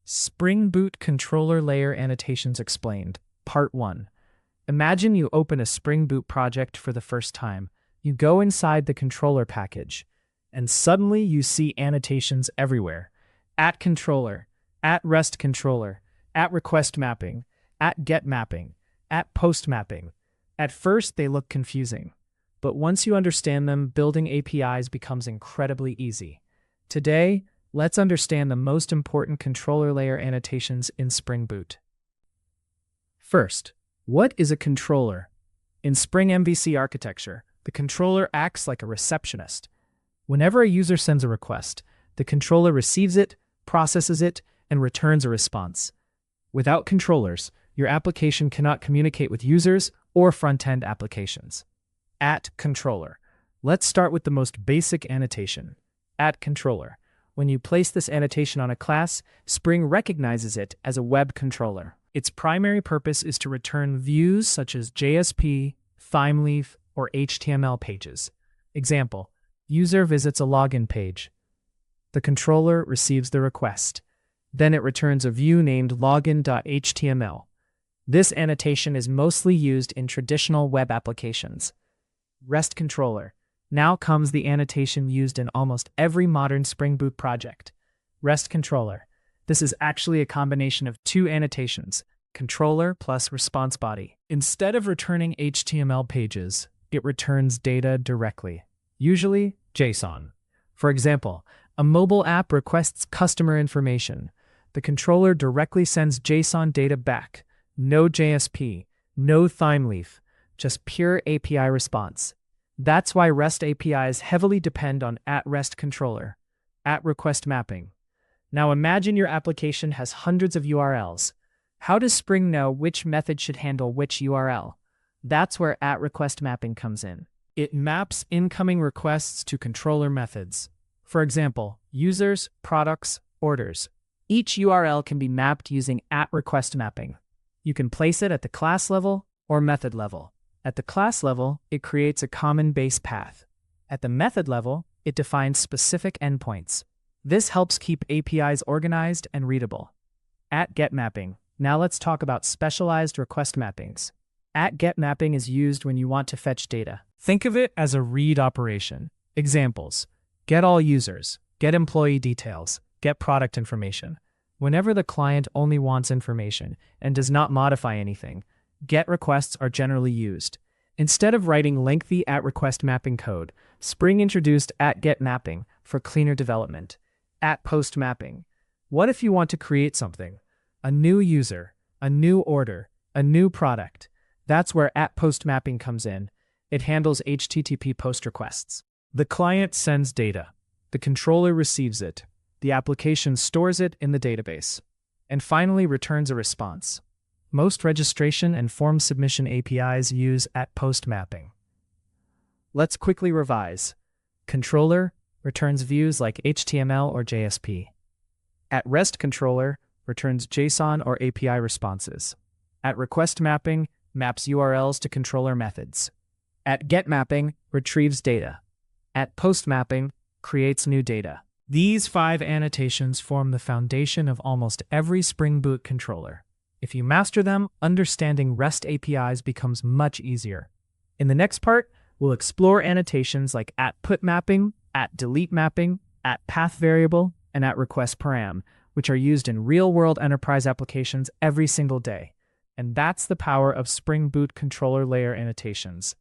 Spring Boot Controller Layer Annotations Explained, Part 1. Imagine you open a Spring Boot project for the first time. You go inside the controller package, and suddenly you see annotations everywhere. At controller, at REST controller, at request mapping, at get mapping, at post mapping. At first, they look confusing, but once you understand them, building APIs becomes incredibly easy. Today, let's understand the most important controller layer annotations in Spring Boot. First, what is a controller? In Spring MVC architecture, the controller acts like a receptionist. Whenever a user sends a request, the controller receives it, processes it, and returns a response. Without controllers, your application cannot communicate with users or front-end applications. At controller. Let's start with the most basic annotation. At controller. When you place this annotation on a class, Spring recognizes it as a web controller. Its primary purpose is to return views such as JSP, ThymeLeaf, or HTML pages. Example, user visits a login page. The controller receives the request. Then it returns a view named login.html. This annotation is mostly used in traditional web applications. REST controller. Now comes the annotation used in almost every modern Spring Boot project. REST controller. This is actually a combination of two annotations, controller plus response body. Instead of returning HTML pages, it returns data directly, usually JSON. For example, a mobile app requests customer information. The controller directly sends JSON data back. No JSP, no ThymeLeaf, just pure API response. That's why REST APIs heavily depend on at-REST controller, at-request mapping. Now imagine your application has hundreds of URLs. How does Spring know which method should handle which URL? That's where at-request mapping comes in. It maps incoming requests to controller methods. For example, users, products, orders. Each URL can be mapped using at-request mapping. You can place it at the class level or method level. At the class level, it creates a common base path. At the method level, it defines specific endpoints. This helps keep APIs organized and readable. At get mapping. Now let's talk about specialized request mappings. At get mapping is used when you want to fetch data. Think of it as a read operation. Examples: get all users, get employee details, get product information. Whenever the client only wants information and does not modify anything, GET requests are generally used. Instead of writing lengthy at-request mapping code, Spring introduced at-get mapping for cleaner development. At-post mapping. What if you want to create something? A new user, a new order, a new product. That's where at-post mapping comes in. It handles HTTP post requests. The client sends data. The controller receives it. The application stores it in the database, and finally returns a response. Most registration and form submission APIs use at-post mapping. Let's quickly revise. Controller returns views like HTML or JSP. At-REST controller returns JSON or API responses. At-request mapping maps URLs to controller methods. At-get mapping retrieves data. At-post mapping creates new data. These 5 annotations form the foundation of almost every Spring Boot controller. If you master them, understanding REST APIs becomes much easier. In the next part, we'll explore annotations like at-put mapping, at-delete mapping, at-path variable, and at-request param, which are used in real-world enterprise applications every single day. And that's the power of Spring Boot controller layer annotations.